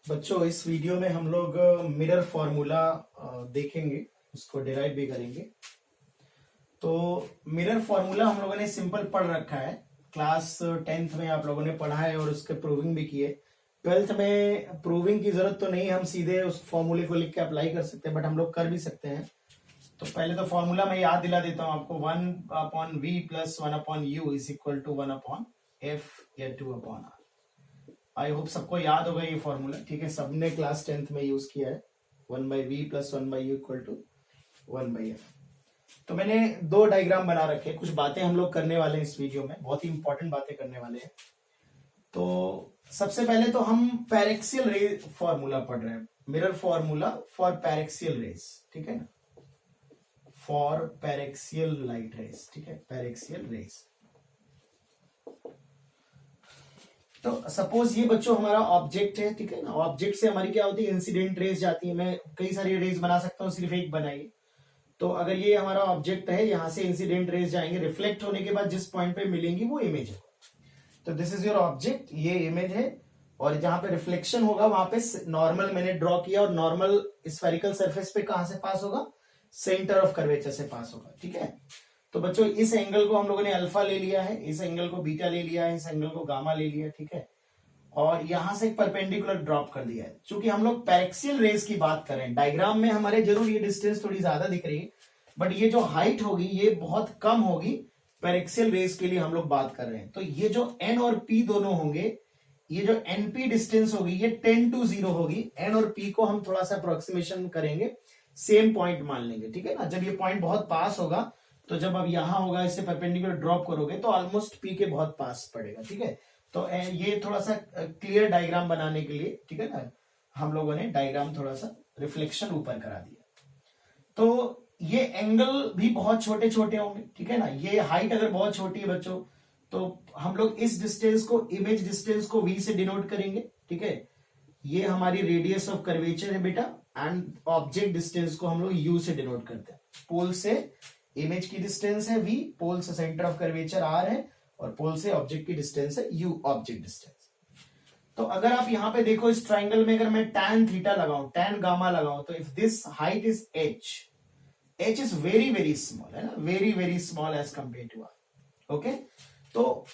बच्चों इस वीडियो में हम लोग मिरर फॉर्मूला देखेंगे, उसको डिराइव भी करेंगे। तो मिरर फॉर्मूला हम लोगों ने सिंपल पढ़ रखा है, क्लास 10th में आप लोगों ने पढ़ा है और उसके प्रूविंग भी किए। 12th में प्रूविंग की जरूरत तो नहीं, हम सीधे उस फॉर्मूले को लिख के अप्लाई कर सकते हैं, बट हम लोग कर भी सकते हैं। तो पहले तो फॉर्मूला मैं याद दिला देता हूं आपको। 1/v + 1/u is equal to 1/f या 2/r। आई होप सबको याद होगा ये फॉर्मूला, ठीक है, सबने क्लास 10th में यूज किया है। 1/v + 1/u equal to 1/f। तो मैंने दो डायग्राम बना रखे, कुछ बातें हम लोग करने वाले हैं इस वीडियो में, बहुत ही इंपॉर्टेंट बातें करने वाले हैं। तो सबसे पहले तो हम पैरेक्सियल रे फॉर्मूला पढ़ रहे हैं, mirror formula for paraxial rays, ठीक है ना, फॉर पैरेक्सियल लाइट रेज, ठीक है, पैरेक्सियल रेज। तो सपोज ये बच्चों हमारा ऑब्जेक्ट है, ठीक है ना। ऑब्जेक्ट से हमारी क्या होती है, इंसिडेंट रेज जाती है। मैं कई सारी रेज बना सकता हूँ, सिर्फ एक बनाइए। तो अगर ये हमारा ऑब्जेक्ट है, यहां से इंसिडेंट रेज जाएंगे, रिफ्लेक्ट होने के बाद जिस पॉइंट पे मिलेंगी वो इमेज है। तो दिस इज योर ऑब्जेक्ट, ये इमेज है, और जहां पे रिफ्लेक्शन होगा वहां पे नॉर्मल मैंने ड्रॉ किया, और नॉर्मल स्फेरिकल सरफेस पे कहां से पास होगा, सेंटर ऑफ कर्वेचर से पास होगा, ठीक है। तो बच्चों इस एंगल को हम लोगों ने अल्फा ले लिया है, इस एंगल को बीटा ले लिया है, इस एंगल को गामा ले लिया, ठीक है, और यहां से एक परपेंडिकुलर ड्रॉप कर दिया है। चूंकि हम लोग पैरेक्सियल रेज की बात कर रहे हैं, डायग्राम में हमारे जरूर ये डिस्टेंस थोड़ी ज्यादा दिख रही है, बट ये जो हाइट होगी ये बहुत कम होगी। पैरेक्सियल रेज के लिए हम लोग बात कर रहे हैं। तो ये जो n और p दोनों होंगे, ये जो np डिस्टेंस होगी ये 10 to 0 होगी। n और p को हम थोड़ा सा अप्रोक्सीमेशन करेंगे, सेम पॉइंट मान लेंगे, ठीक है ना। जब ये पॉइंट बहुत पास होगा, तो जब अब यहां होगा इससे परपेंडिकुलर ड्रॉप करोगे तो ऑलमोस्ट p के बहुत पास पड़ेगा, ठीक है। तो ये थोड़ा सा क्लियर डायग्राम बनाने के लिए, ठीक है ना, हम लोगों ने डायग्राम थोड़ा सा रिफ्लेक्शन ऊपर करा दिया। तो ये एंगल भी बहुत छोटे छोटे होंगे, ठीक है ना। ये हाइट अगर बहुत छोटी है बच्चों, तो हम लोग इस डिस्टेंस को, इमेज डिस्टेंस को v से डिनोट करेंगे, ठीक है। ये हमारी रेडियस ऑफ कर्वेचर है बेटा, एंड ऑब्जेक्ट डिस्टेंस को हम लोग u से डिनोट करते हैं। पोल से इमेज की डिस्टेंस है v, पोल से सेंटर ऑफ कर्वेचर r है, और पोल से ऑब्जेक्ट की डिस्टेंस है u, ऑब्जेक्ट डिस्टेंस। तो अगर आप यहां पे देखो इस ट्राइंगल में, अगर मैं tan थीटा लगाऊं, tan गामा लगाऊं, तो if this height is h is very very small, है ना, very very small as compare to r, okay. तो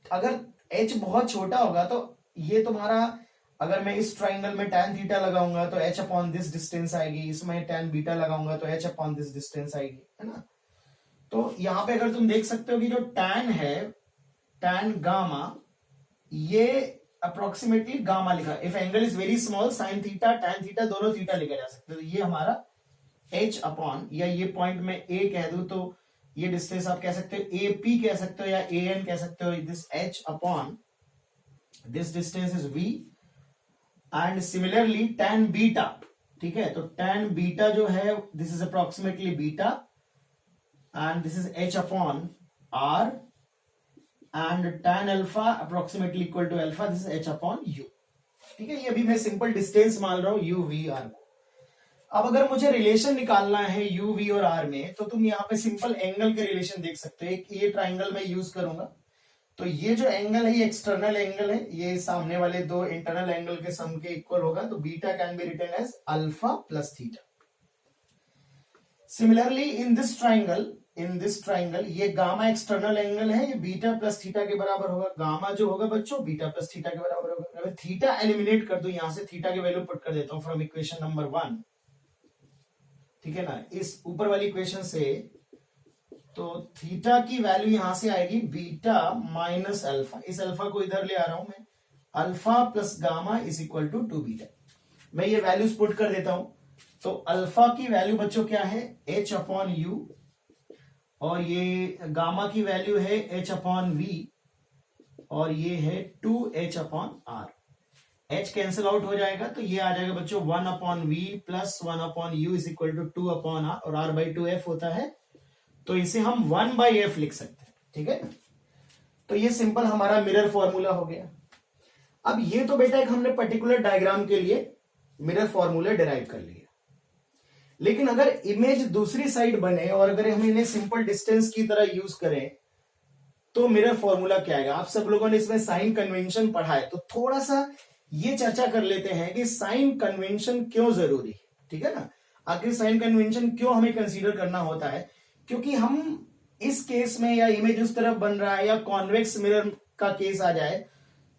अगर h बहुत छोटा होगा, तो ये तुम्हारा, अगर मैं इस ट्राइंगल में tan थीटा लगाऊंगा तो h अपॉन दिस डिस्टेंस आएगी, इसमें tan बीटा लगाऊंगा तो h अपॉन दिस डिस्टेंस आएगी, है ना। तो यहां पे अगर तुम देख सकते हो कि जो tan है, tan गामा, ये अप्रोक्सीमेटली गामा लिखा, if angle is very small sine theta tan theta दोनों थीटा लिखा जा सकता है। तो ये हमारा h अपॉन, या ये पॉइंट में a कह दूं तो ये डिस्टेंस आप कह सकते हो AP कह सकते हो, या AN कह सकते हो। This h upon this distance is v, and similarly tan beta, ठीक है। तो tan बीटा जो है, this is approximately beta, and this is h upon r, and tan alpha approximately equal to alpha, this is h upon u, ठीक है। ये अभी मैं सिंपल डिस्टेंस मान रहा हूं u v r को। अब अगर मुझे रिलेशन निकालना है u v और r में, तो तुम यहाँ पे सिंपल एंगल के रिलेशन देख सकते हो। एक ये ट्राइंगल में यूज करूंगा, तो ये जो एंगल है ये एक्सटर्नल एंगल है, ये सामने वाले दो इंटरनल एंगल के सम के इक्वल होगा। तो beta can be written as alpha plus theta. Similarly in this triangle ये गामा एक्सटर्नल एंगल है, ये बीटा प्लस थीटा के बराबर होगा। गामा जो होगा बच्चों बीटा प्लस थीटा के बराबर होगा। अगर थीटा एलिमिनेट कर दो, यहां से थीटा की वैल्यू पुट कर देता हूं फ्रॉम इक्वेशन नंबर 1, ठीक है ना, इस ऊपर वाली इक्वेशन से। तो थीटा की वैल्यू यहां से आएगी बीटा माइनस अल्फा, इस अल्फा को इधर ले आ रहा हूं मैं, alpha plus gamma is equal to 2 beta. मैं ये वैल्यूज पुट कर देता हूं। तो अल्फा की वैल्यू बच्चों क्या है, h अपॉन यू, और ये गामा की वैल्यू है h अपॉन वी, और ये है 2h upon r। h cancel out हो जाएगा, तो ये आ जाएगा बच्चों 1 upon v plus 1 upon u is equal to 2 upon r, और r बाई 2f होता है, तो इसे हम 1 बाई f लिख सकते हैं, ठीक है। तो ये सिंपल हमारा मिरर फॉर्मूला हो गया। अब ये तो बेटा एक हमने पर्टिकुलर डायग्राम के लिए मिरर फॉर्मूला डिराइव कर लिया, लेकिन अगर इमेज दूसरी साइड बने और अगर हम इन्हें सिंपल डिस्टेंस की तरह यूज करें, तो मिरर फॉर्मूला क्या आएगा। आप सब लोगों ने इसमें साइन कन्वेंशन पढ़ा है, तो थोड़ा सा ये चर्चा कर लेते हैं कि साइन कन्वेंशन क्यों जरूरी है, ठीक है ना। आखिर साइन कन्वेंशन क्यों हमें कंसीडर करना होता है, क्योंकि हम इस केस में या इमेज उस तरफ बन रहा है या कॉन्वेक्स मिरर का केस आ जाए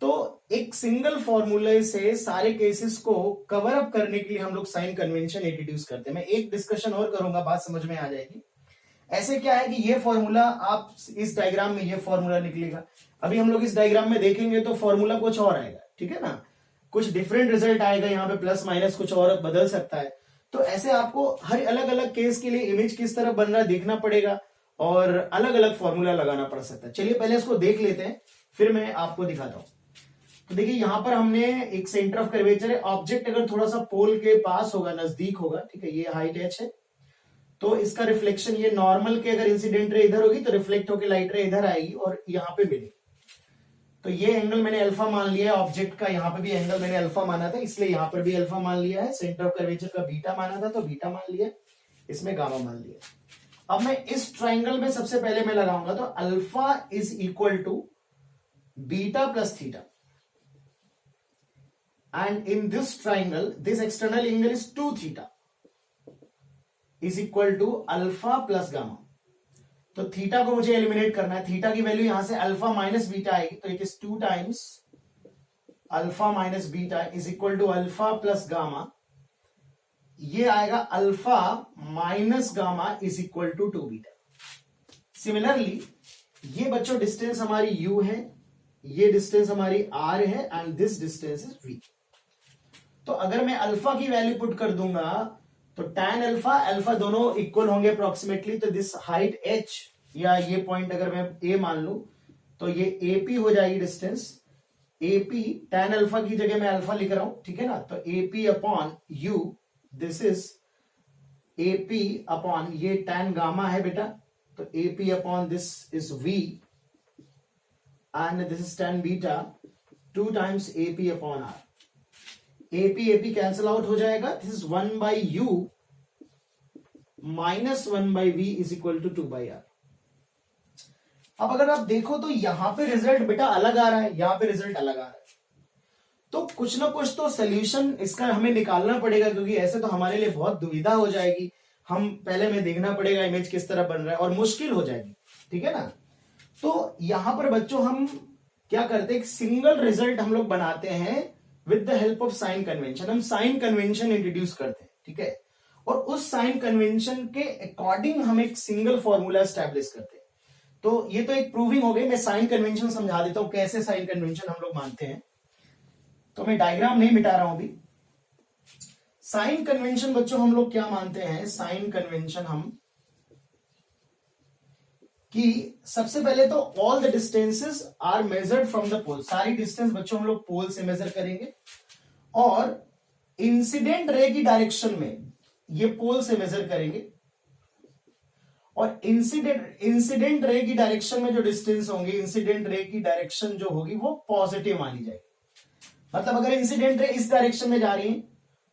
तो एक सिंगल फॉर्मूले से सारे केसेस को कवर अप करने के लिए हम लोग साइन कन्वेंशन इंट्रोड्यूस करते हैं। मैं एक डिस्कशन और करूंगा, बात समझ में आ जाएगी। ऐसे क्या है कि ये फॉर्मूला, आप इस डायग्राम में ये फॉर्मूला निकलेगा, अभी हम लोग इस डायग्राम में देखेंगे तो फॉर्मूला कुछ और आएगा, ठीक है ना, कुछ डिफरेंट रिजल्ट आएगा, यहाँ पे प्लस माइनस कुछ और बदल सकता है। तो ऐसे आपको हर अलग अलग केस के लिए इमेज किस तरह बन रहा है देखना पड़ेगा और अलग अलग फॉर्मूला लगाना पड़ सकता है। चलिए पहले इसको देख लेते हैं, फिर मैं आपको दिखाता हूं। तो देखिए यहां पर हमने एक सेंटर ऑफ कर्वेचर है, ऑब्जेक्ट अगर थोड़ा सा पोल के पास होगा, नजदीक होगा, ठीक है, ये हाइट h है, तो इसका रिफ्लेक्शन ये नॉर्मल के अगर इंसिडेंट रे इधर होगी तो रिफ्लेक्ट होकर लाइट रे इधर आएगी और यहां पे मिलेगी। तो ये एंगल मैंने अल्फा मान लिया है ऑब्जेक्ट का, यहां पे भी एंगल मैंने अल्फा माना था इसलिए यहां पर भी अल्फा मान लिया है। सेंटर ऑफ कर्वेचर का बीटा माना था तो बीटा मान लिया, इसमें गामा मान लिया। अब मैं इस ट्राइंगल में सबसे पहले मैं लगाऊंगा तो alpha is equal to beta plus theta, and in this triangle this external angle is 2 theta is equal to alpha plus gamma। तो थीटा को मुझे एलिमिनेट करना है, थीटा की वैल्यू यहां से अल्फा माइनस बीटा आएगी, तो it is 2 times alpha minus beta is equal to alpha plus gamma, ये आएगा alpha minus gamma is equal to 2 beta. Similarly ये बच्चों डिस्टेंस हमारी u है, ये डिस्टेंस हमारी r है and this distance is v। तो अगर मैं अल्फा की वैल्यू पुट कर दूंगा तो tan अल्फा अल्फा दोनों इक्वल होंगे अप्रोक्सीमेटली, तो दिस हाइट h या ये पॉइंट अगर मैं a मान लू तो ये AP हो जाएगी डिस्टेंस, AP tan अल्फा की जगह मैं अल्फा लिख रहा हूं, ठीक है ना, तो AP upon u, this is AP upon ये tan गामा है बेटा, तो AP upon this is v and this is tan beta 2 times AP upon r। AP cancel out हो जाएगा, this is 1 by u minus 1 by v is equal to 2 by r। अब अगर आप देखो तो यहां पे रिजल्ट बेटा अलग आ रहा है, यहां पे रिजल्ट अलग आ रहा है, तो कुछ ना कुछ तो सोल्यूशन इसका हमें निकालना पड़ेगा, क्योंकि ऐसे तो हमारे लिए बहुत दुविधा हो जाएगी। हम पहले में देखना पड़ेगा इमेज किस तरह बन रहा है और मुश्किल हो जाएगी, ठीक है ना। तो यहां पर बच्चों हम क्या करते हैं, सिंगल रिजल्ट हम लोग बनाते हैं with the help of sine convention. हम साइन कन्वेंशन इंट्रोड्यूस करते हैं, ठीक है, और उस साइन कन्वेंशन के अकॉर्डिंग हम एक सिंगल फॉर्मूला एस्टैब्लिश करते हैं। तो ये तो एक प्रूविंग हो गई, मैं साइन कन्वेंशन समझा देता हूं कैसे साइन कन्वेंशन हम लोग मानते हैं। तो मैं डायग्राम नहीं मिटा रहा हूं अभी। साइन कन्वेंशन बच्चों हम लोग क्या मानते हैं, साइन कन्वेंशन हम कि सबसे पहले तो all the distances are measured from the pole, सारी डिस्टेंस बच्चों हम लोग पोल से मेजर करेंगे और इंसिडेंट रे की डायरेक्शन में ये पोल से मेजर करेंगे और इंसिडेंट रे की डायरेक्शन में जो डिस्टेंस होंगे, इंसिडेंट रे की डायरेक्शन जो होगी वो पॉजिटिव मानी जाएगी। मतलब अगर इंसिडेंट रे इस डायरेक्शन में जा रही है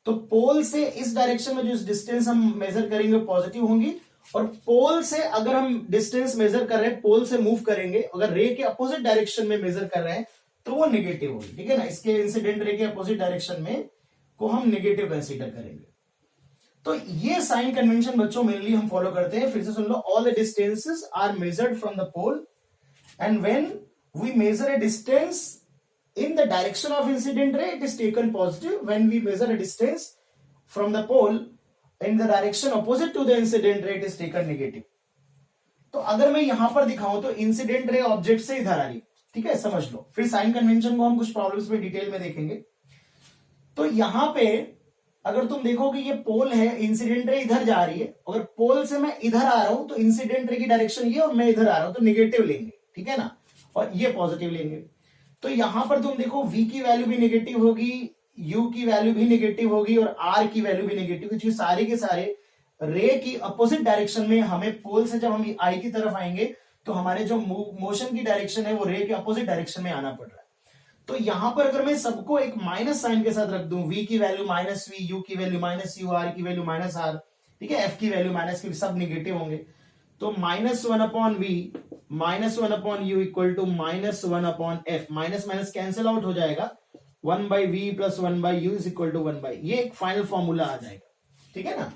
तो पोल से इस डायरेक्शन में जो डिस्टेंस हम मेजर करेंगे वो पॉजिटिव होंगी, और पोल से अगर हम डिस्टेंस मेजर कर रहे हैं, पोल से मूव करेंगे, अगर रे के अपोजिट डायरेक्शन में मेजर कर रहे हैं तो वो नेगेटिव होगी, ठीक है ना। इसके इंसिडेंट रे के अपोजिट डायरेक्शन में को हम नेगेटिव कंसीडर करेंगे। तो ये साइन कन्वेंशन बच्चों मेनली हम फॉलो करते हैं। फिर से सुन लो, all the distances are measured from the pole and when we measure a distance in the direction of incident ray it is taken positive, when we measure a distance from the pole in the direction opposite to the incident ray it is taken negative। तो अगर मैं यहां पर दिखाऊं तो incident ray object से इधर आ रही, ठीक है, समझ लो। फिर साइन कन्वेंशन को हम कुछ प्रॉब्लम्स में डिटेल में देखेंगे। तो यहां पे अगर तुम देखो कि ये पोल है, इंसिडेंट रे इधर जा रही है, अगर पोल से मैं इधर आ रहा हूं तो इंसिडेंट रे की डायरेक्शन ये और मैं इधर आ रहा हूं तो निगेटिव लेंगे, ठीक है ना, और ये पॉजिटिव लेंगे। तो यहां पर तुम देखो v की वैल्यू भी नेगेटिव होगी, u की वैल्यू भी नेगेटिव होगी और r की वैल्यू भी नेगेटिव, क्योंकि सारे के सारे रे की अपोजिट डायरेक्शन में हमें पोल से जब हम I की तरफ आएंगे तो हमारे जो मोशन की डायरेक्शन है वो रे के अपोजिट डायरेक्शन में आना पड़ रहा है। तो यहां पर अगर मैं सबको एक माइनस साइन के साथ रख दूं, v की वैल्यू माइनस v, u की वैल्यू माइनस u, r की वैल्यू माइनस r, ठीक है, f की वैल्यू माइनस q, सब निगेटिव होंगे। तो -1 upon v -1 upon u equal to -1 upon f, minus minus cancel out हो जाएगा 1/v plus 1/u is equal to 1/, ये एक फाइनल फॉर्मूला आ जाएगा, ठीक है ना।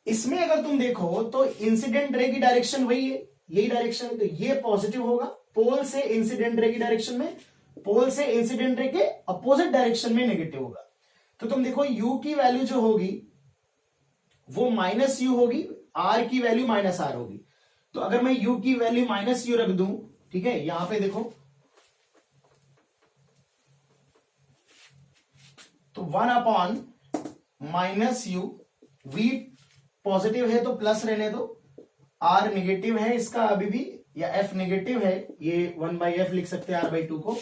इसमें अगर तुम देखो तो इंसिडेंट रे की डायरेक्शन वही है, यही डायरेक्शन है, तो ये पॉजिटिव होगा पोल से इंसिडेंट रे की डायरेक्शन में, पोल से इंसिडेंट रे के अपोजिट डायरेक्शन में नेगेटिव होगा। तो तुम देखो u की वैल्यू जो होगी वो माइनस यू होगी, r की वैल्यू माइनस आर होगी। तो अगर मैं u की वैल्यू माइनस यू रख दूं, ठीक है, यहां पे देखो तो 1/-u, v पॉजिटिव है तो प्लस रहने दो, r नेगेटिव है इसका अभी भी, या f नेगेटिव है, ये 1/f लिख सकते हैं r/2 को,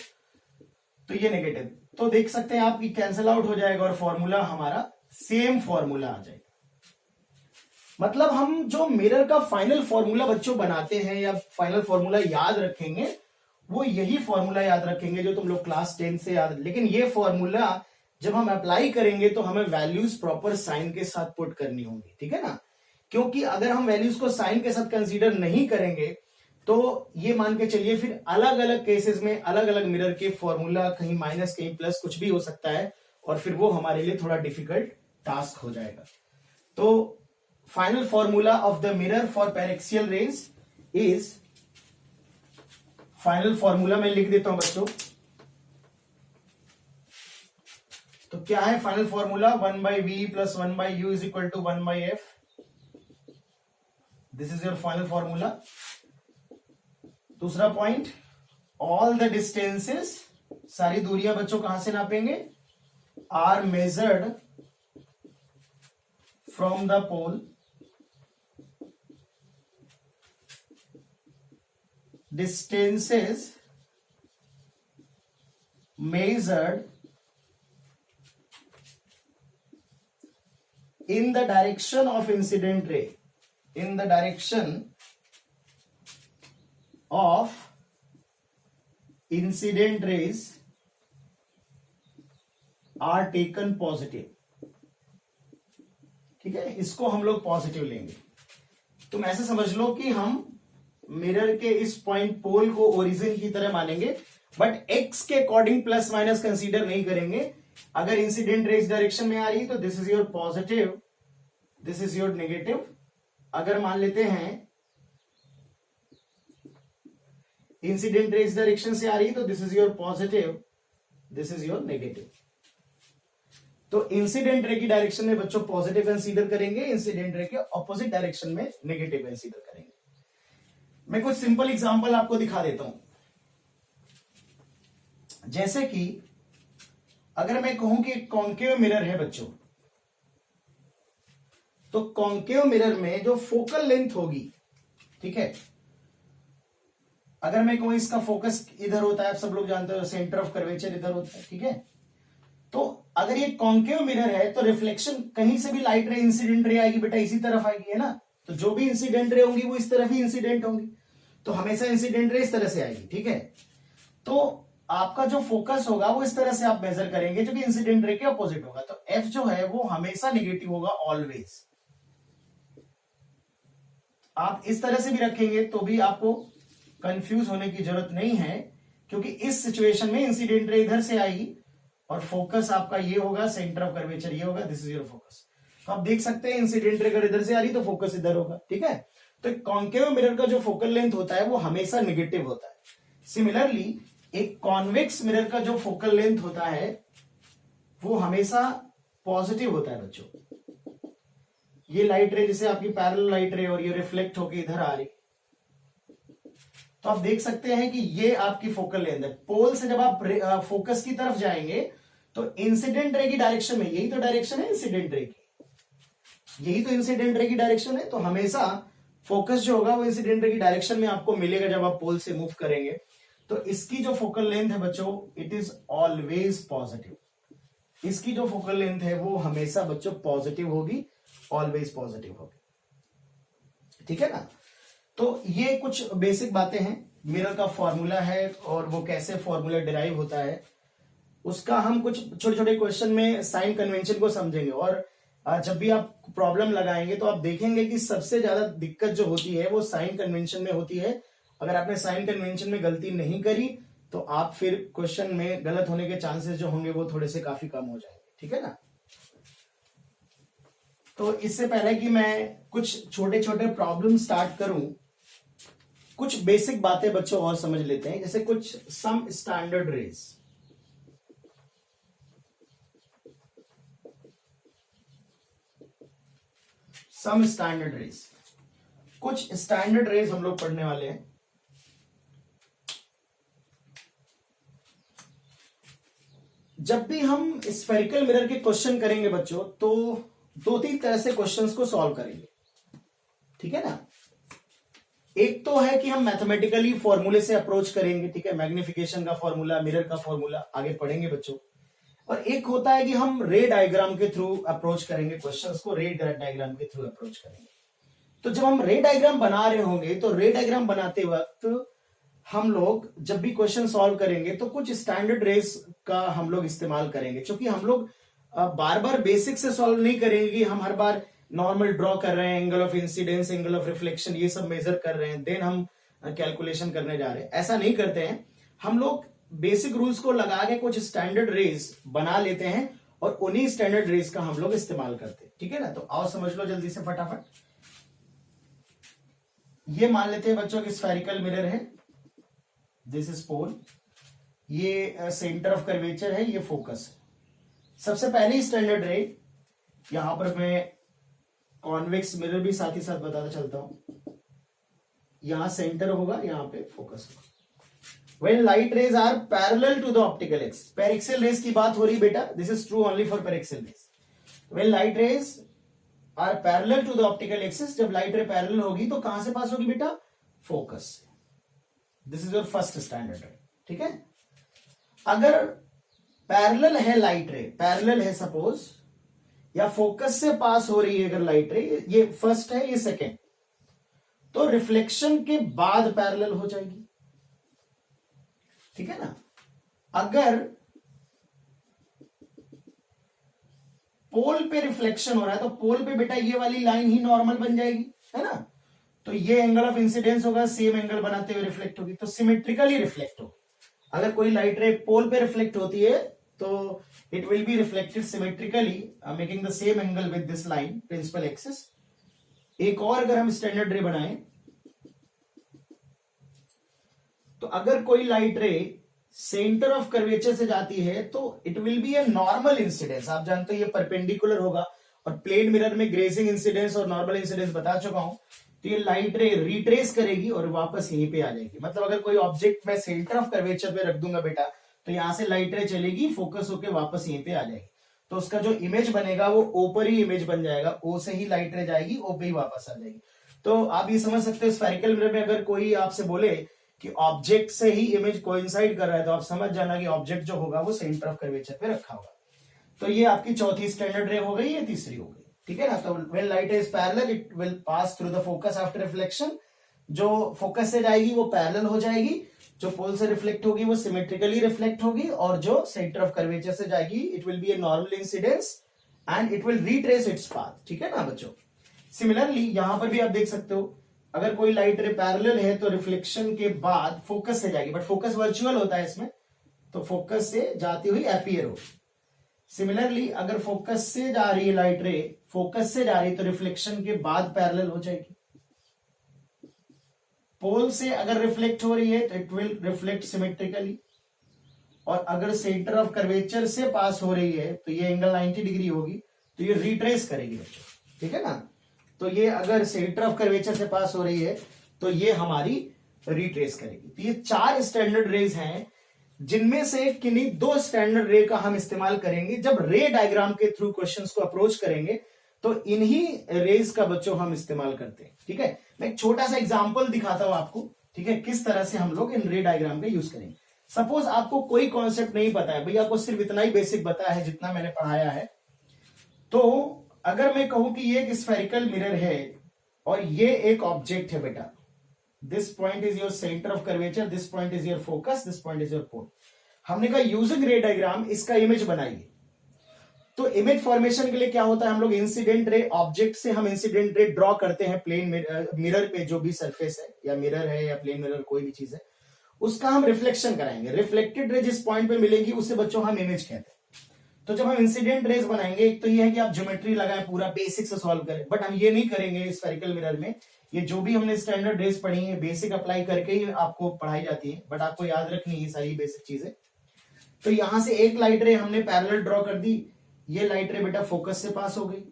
तो ये नेगेटिव, तो देख सकते हैं आप कि कैंसिल आउट हो जाएगा और फॉर्मूला हमारा सेम फॉर्मूला आ जाएगा। मतलब हम जो मिरर का फाइनल फॉर्मूला बच्चों बनाते हैं या फाइनल फॉर्मूला याद रखेंगे, वो यही फॉर्मूला याद रखेंगे जो तुम लोग क्लास 10 से याद, लेकिन ये फॉर्मूला जब हम अप्लाई करेंगे तो हमें वैल्यूज प्रॉपर साइन के साथ पुट करनी होंगी, ठीक है ना। क्योंकि अगर हम वैल्यूज को साइन के साथ कंसीडर नहीं करेंगे तो ये मान के चलिए फिर अलग अलग केसेस में अलग अलग मिरर के फॉर्मूला कहीं माइनस कहीं प्लस कुछ भी हो सकता है, और फिर वो हमारे लिए थोड़ा डिफिकल्ट टास्क हो जाएगा। तो final formula of the mirror for paraxial rays is, final formula मैं लिख देता हूं बच्चों, तो क्या है final formula, 1/v plus 1/u is equal to 1/f, this is your final formula. दूसरा पॉइंट, ऑल द डिस्टेंसेस, सारी दूरियां बच्चों कहां से नापेंगे, are measured from the pole, distances measured in the direction of incident ray, in the direction of incident rays are taken positive, ठीक है, इसको हम लोग पॉजिटिव लेंगे। तुम ऐसे समझ लो कि हम मिरर के इस पॉइंट पोल को ओरिजिन की तरह मानेंगे, बट एक्स के अकॉर्डिंग प्लस माइनस कंसीडर नहीं करेंगे। अगर इंसिडेंट रे इस डायरेक्शन में आ रही है तो this is your positive, this is your negative. अगर मान लेते हैं इंसिडेंट रे इस डायरेक्शन से आ रही है तो this is your positive, this is your negative. तो इंसिडेंट रे की डायरेक्शन में बच्चों पॉजिटिव कंसीडर करेंगे, इंसिडेंट रे के ऑपोजिट डायरेक्शन में नेगेटिव कंसीडर करेंगे। मैं कुछ सिंपल एग्जांपल आपको दिखा देता हूं। जैसे कि अगर मैं कहूं कि कॉन्केव मिरर है बच्चों, तो कॉन्केव मिरर में जो फोकल लेंथ होगी, ठीक है, अगर मैं कहूं इसका फोकस इधर होता है, आप सब लोग जानते हो सेंटर ऑफ कर्वेचर इधर होता है, ठीक है। तो अगर ये कॉन्केव मिरर है तो रिफ्लेक्शन कहीं से भी लाइट रे इंसिडेंट रे आएगी बेटा इसी तरफ आएगी, है ना। तो जो भी इंसिडेंट रे होंगी वो इस तरफ ही इंसिडेंट होंगी, तो हमेशा इंसिडेंट रे इस तरह से आएगी, ठीक है। तो आपका जो फोकस होगा वो इस तरह से आप मेजर करेंगे जो कि इंसिडेंट रे के अपोजिट होगा, तो एफ जो है वो हमेशा नेगेटिव होगा ऑलवेज। आप इस तरह से भी रखेंगे तो भी आपको कंफ्यूज होने की जरूरत नहीं है, क्योंकि इस सिचुएशन में इंसिडेंट रे इधर से आएगी और फोकस आपका ये होगा, सेंटर ऑफ कर्वेचर ये होगा, दिस इज योर फोकस। तो आप देख सकते हैं इंसिडेंट रे अगर इधर से आ रही तो फोकस इधर होगा, ठीक है। तो कॉन्केव मिरर का जो फोकल लेंथ होता है वो हमेशा नेगेटिव होता है। सिमिलरली एक कॉन्वेक्स मिरर का जो फोकल लेंथ होता है वो हमेशा पॉजिटिव होता है बच्चों। ये लाइट रे जैसे आपकी पैरेलल लाइट रे और ये रिफ्लेक्ट होकर इधर आ रही, तो आप देख सकते हैं कि ये आपकी फोकल लेंथ है। पोल से जब आप फोकस की तरफ जाएंगे तो इंसिडेंट रे की डायरेक्शन में, यही तो डायरेक्शन है इंसिडेंट रे की, यही तो इंसिडेंट रे की डायरेक्शन है, तो हमेशा फोकस जो होगा वो इंसिडेंट रे की डायरेक्शन में आपको मिलेगा जब आप पोल से मूव करेंगे। तो इसकी जो फोकल लेंथ है बच्चों इट इज ऑलवेज पॉजिटिव, इसकी जो फोकल लेंथ है वो हमेशा बच्चों पॉजिटिव होगी, ऑलवेज पॉजिटिव होगी, ठीक है ना। तो ये कुछ बेसिक बातें हैं, मिरर का फॉर्मूला है और वो कैसे फॉर्मूला डिराइव होता है उसका हम कुछ छोटे छोटे क्वेश्चन में साइन कन्वेंशन को समझेंगे। और जब भी आप प्रॉब्लम लगाएंगे तो आप देखेंगे कि सबसे ज्यादा दिक्कत जो होती है वो साइन कन्वेंशन में होती है। अगर आपने साइन कन्वेंशन में गलती नहीं करी तो आप फिर क्वेश्चन में गलत होने के चांसेस जो होंगे वो थोड़े से काफी कम हो जाएंगे, ठीक है ना। तो इससे पहले कि मैं कुछ छोटे छोटे प्रॉब्लम स्टार्ट करूं, कुछ बेसिक बातें बच्चों और समझ लेते हैं, जैसे कुछ some standard rays. Some standard rays, कुछ स्टैंडर्ड रेज हम लोग पढ़ने वाले हैं। जब भी हम स्फेरिकल मिरर के क्वेश्चन करेंगे बच्चों, तो 2-3 तरह से क्वेश्चंस को सॉल्व करेंगे, ठीक है ना। एक तो है कि हम मैथमेटिकली फॉर्मूले से अप्रोच करेंगे, ठीक है, मैग्निफिकेशन का फॉर्मूला, मिरर का फॉर्मूला आगे पढ़ेंगे बच्चों। और एक होता है कि हम रे डायग्राम के थ्रू अप्रोच करेंगे क्वेश्चंस को, रे डायग्राम के थ्रू अप्रोच करेंगे। तो जब हम रे डायग्राम बना रहे होंगे, तो रे डायग्राम बनाते वक्त हम लोग जब भी क्वेश्चन सॉल्व करेंगे तो कुछ स्टैंडर्ड रेज का हम लोग इस्तेमाल करेंगे, क्योंकि हम लोग बार बार बेसिक से सॉल्व नहीं करेंगे कि हम हर बार नॉर्मल ड्रॉ कर रहे हैं, angle of incidence, angle of reflection, ये सब मेजर कर रहे हैं, देन हम कैलकुलेशन करने जा रहे हैं। ऐसा नहीं करते हैं, हम लोग बेसिक रूल्स को लगा के कुछ स्टैंडर्ड रेज बना लेते हैं और उन्हीं स्टैंडर्ड रेज का हम लोग इस्तेमाल करते हैं, ठीक है ना। तो आओ समझ लो जल्दी से फटाफट। ये मान लेते हैं बच्चों की स्फेरिकल मिरर है, दिस इज पोल, ये सेंटर ऑफ कर्वेचर है, ये फोकस है। सबसे पहली स्टैंडर्ड रे, यहां पर मैं कॉन्वेक्स मिरर भी साथ ही साथ बताता चलता हूं। यहां सेंटर होगा, यहां पे फोकस होगा। When light rays are parallel to the optical axis, paraxial rays की बात हो रही बेटा, this is true only for paraxial rays. When light rays are parallel to the optical axis, जब लाइट रे पैरेलल होगी तो कहां से पास होगी बेटा, फोकस से। This is your first standard रे, ठीक है। अगर पैरेलल है लाइट रे, पैरेलल है सपोज, या फोकस से पास हो रही है अगर लाइट रे, ये फर्स्ट है, ये सेकेंड, तो रिफ्लेक्शन के बाद पैरेलल हो जाएगी, ठीक है ना। अगर पोल पे रिफ्लेक्शन हो रहा है तो पोल पे बेटा ये वाली लाइन ही नॉर्मल बन जाएगी, है ना। तो ये एंगल ऑफ इंसिडेंस होगा, सेम एंगल बनाते हुए रिफ्लेक्ट होगी, तो सिमेट्रिकली रिफ्लेक्ट होगी। अगर कोई लाइट रे पोल पे रिफ्लेक्ट होती है तो it will be reflected symmetrically, making the same angle with this line, principal axis. एक और अगर हम स्टैंडर्ड रे बनाएं, तो अगर कोई लाइट रे सेंटर ऑफ कर्वेचर से जाती है तो it will B a normal incidence. आप जानते हो ये परपेंडिकुलर होगा, और प्लेन मिरर में ग्रेजिंग इंसिडेंस और नॉर्मल इंसिडेंस बता चुका हूं। तो ये लाइट रे रिट्रेस करेगी और वापस यहीं पे आ जाएगी। मतलब अगर कोई ऑब्जेक्ट मैं सेंटर ऑफ कर्वेचर पे रख दूंगा बेटा, तो यहां से लाइट रे चलेगी, फोकस होकर वापस यहीं पे आ जाएगी। तो उसका जो इमेज बनेगा वो ओ पर ही इमेज बन जाएगा, ओ से ही लाइट रे जाएगी, ओ पे ही वापस आ जाएगी। तो आप ये समझ सकते हो स्फेरिकल मिरर में अगर कोई आपसे बोले कि ऑब्जेक्ट से ही इमेज कोइंसाइड कर रहा है, तो आप समझ जाना कि ऑब्जेक्ट जो होगा वो सेंटर ऑफ कर्वेचर पे रखा होगा। तो ये आपकी चौथी स्टैंडर्ड रे हो गई, ये तीसरी हो गई, ठीक है ना। तो when light is parallel it will pass through the focus after reflection. जो फोकस से जाएगी वो पैरेलल हो जाएगी, जो पोल से रिफ्लेक्ट होगी वो सिमेट्रिकली रिफ्लेक्ट होगी, और जो सेंटर ऑफ कर्वेचर से जाएगी it will B a normal incidence and it will retrace its path, ठीक है ना बच्चों। सिमिलरली यहां पर भी आप देख सकते हो, अगर कोई लाइट रे पैरेलल है तो रिफ्लेक्शन के बाद फोकस से जाएगी, बट फोकस वर्चुअल होता है इसमें, तो फोकस से जाती हुई अपीयर होगी। सिमिलरली अगर फोकस से जा रही है लाइट रे, फोकस से जा रही है तो रिफ्लेक्शन के बाद पैरेलल हो जाएगी। पोल से अगर रिफ्लेक्ट हो रही है तो इट विल रिफ्लेक्ट सिमेट्रिकली, और अगर सेंटर ऑफ कर्वेचर से पास हो रही है तो ये एंगल 90 डिग्री होगी, तो ये रिट्रेस करेगी बच्चों, ठीक है ना। तो ये अगर सेंटर ऑफ कर्वेचर से पास हो रही है तो ये हमारी रिट्रेस करेगी। तो ये 4 स्टैंडर्ड रेज हैं, जिनमें से किन्हीं 2 स्टैंडर्ड रे का हम इस्तेमाल करेंगे जब रे डायग्राम के थ्रू क्वेश्चंस को अप्रोच करेंगे, तो इन्हीं रेज का बच्चों हम इस्तेमाल करते हैं, ठीक है। मैं एक छोटा सा एग्जांपल दिखाता हूं आपको, ठीक है, किस तरह से हम लोग इन रे डायग्राम का यूज करेंगे। सपोज आपको कोई कॉन्सेप्ट नहीं पता है, भैया आपको सिर्फ इतना ही बेसिक पता है जितना मैंने पढ़ाया है। तो अगर मैं कहूं कि ये एक स्फेरिकल मिरर है और ये एक ऑब्जेक्ट है बेटा, this point is your centre of curvature, this point is your focus, this point is your pole. हमने कहा यूजिंग रे डायग्राम इसका इमेज बनाइए। तो इमेज फॉर्मेशन के लिए क्या होता है, हम लोग इंसिडेंट रे, ऑब्जेक्ट से हम इंसिडेंट रे ड्रॉ करते हैं प्लेन मिरर पे, जो भी सरफेस है या मिरर है या प्लेन मिरर कोई भी चीज है, उसका हम रिफ्लेक्शन कराएंगे। रिफ्लेक्टेड रे जिस पॉइंट पे मिलेगी उसे बच्चों हम इमेज कहते हैं। तो जब हम इंसिडेंट रेज बनाएंगे, एक तो ये है कि आप ज्योमेट्री लगाएं, पूरा बेसिक से सॉल्व करें, बट हम ये नहीं करेंगे स्फेरिकल मिरर में। ये जो भी हमने स्टैंडर्ड रेज पढ़ी है बेसिक अप्लाई करके ही आपको पढ़ाई जाती है, बट आपको याद रखनी है सारी बेसिक चीजें। तो यहां से एक लाइट रे हमने पैरेलल ड्रॉ कर दी, ये लाइट रे बेटा फोकस से पास हो गई,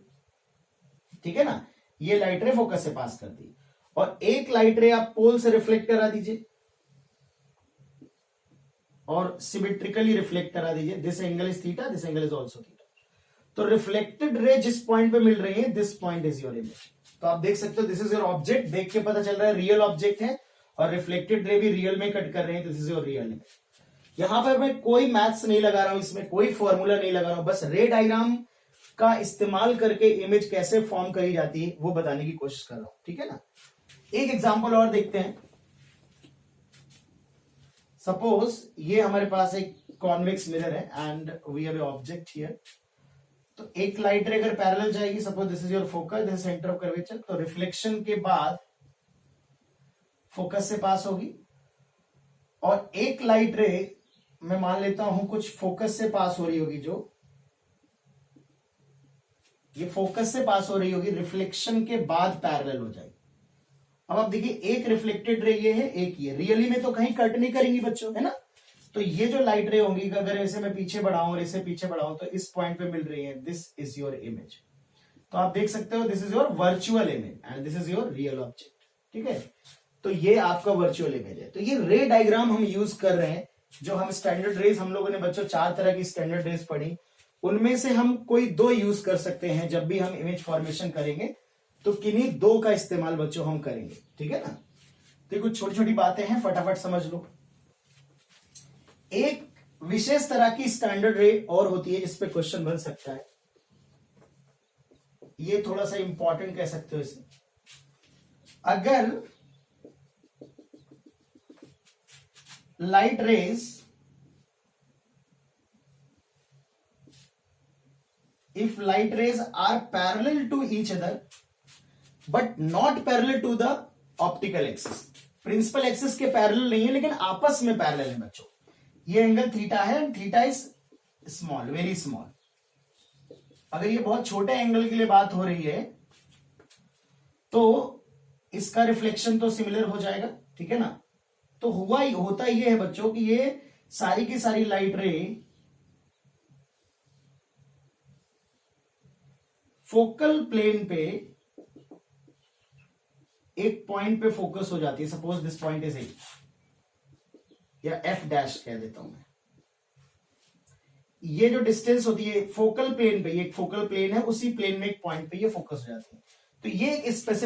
ठीक है ना, ये लाइट रे फोकस से पास कर दी, और एक लाइट रे आप पोल से रिफ्लेक्ट करा दीजिए और सिमेट्रिकली रिफ्लेक्ट करा दीजिए। This angle is theta, this angle is also theta. तो रिफ्लेक्टेड रे जिस पॉइंट पे मिल रही है, this point is your image. तो आप देख सकते हो दिस इज योर ऑब्जेक्ट, देख के पता चल रहा है रियल ऑब्जेक्ट है, और रिफ्लेक्टेड रे भी रियल में कट कर रहे हैं, this is your real image. यहां पर मैं कोई मैथ्स नहीं लगा रहा हूं, इसमें कोई फॉर्मूला नहीं लगा रहा हूं, बस रे डायग्राम का इस्तेमाल करके इमेज कैसे फॉर्म करी जाती है वो बताने की कोशिश कर रहा हूं, ठीक है ना। एक एग्जांपल और देखते हैं। सपोज ये हमारे पास एक कॉन्वेक्स मिरर है and we have a object here. तो एक लाइट रे अगर पैरेलल जाएगी, suppose this is your focus, this centre of curvature, तो रिफ्लेक्शन के बाद फोकस से पास होगी, और एक लाइट रे मैं मान लेता हूं कुछ फोकस से पास हो रही होगी, जो ये फोकस से पास हो रही होगी, रिफ्लेक्शन के बाद पैरेलल हो जाएगी। अब आप देखिए एक रिफ्लेक्टेड रे ये है, एक ये, रियली में तो कहीं कट नहीं करेंगी बच्चों, है ना। तो ये जो लाइट रे होंगी, अगर इसे मैं पीछे बढ़ाऊं और इसे पीछे बढ़ाऊं तो इस पॉइंट पे मिल रही है, दिस इज योर इमेज। तो आप देख सकते हो this is your virtual image and this is your real object, ठीक है। तो ये आपका वर्चुअल इमेज है। तो ये रे डायग्राम हम यूज कर रहे हैं, जो हम स्टैंडर्ड रेज, हम लोगों ने बच्चों 4 तरह की स्टैंडर्ड रेज पढ़ी, उनमें से हम कोई 2 यूज कर सकते हैं जब भी हम इमेज फॉर्मेशन करेंगे, तो किन्हीं 2 का इस्तेमाल बच्चों हम करेंगे, ठीक है ना। तो कुछ छोटी छोटी बातें हैं, फटाफट समझ लो। एक विशेष तरह की स्टैंडर्ड रे और होती है, इस पे क्वेश्चन बन सकता है, ये थोड़ा सा इंपॉर्टेंट कह सकते हो इसे। अगर light rays, if light rays are parallel to each other but not parallel to the optical axis, principal axis के पैरेलल नहीं है लेकिन आपस में पैरेलल है बच्चों। ये एंगल थीटा है, theta is small, very small. अगर ये बहुत छोटे एंगल के लिए बात हो रही है तो इसका रिफ्लेक्शन तो सिमिलर हो जाएगा, ठीक है ना। तो होता ये है बच्चों कि ये सारी की सारी लाइट रे फोकल प्लेन पे एक पॉइंट पे फोकस हो जाती है। Suppose this point is a, या एफ डैश कह देता हूं मैं। ये जो डिस्टेंस होती है फोकल प्लेन पे, ये एक फोकल प्लेन है, उसी प्लेन में एक पॉइंट पे ये फोकस हो जाती है। तो ये एक स्पेसिफिक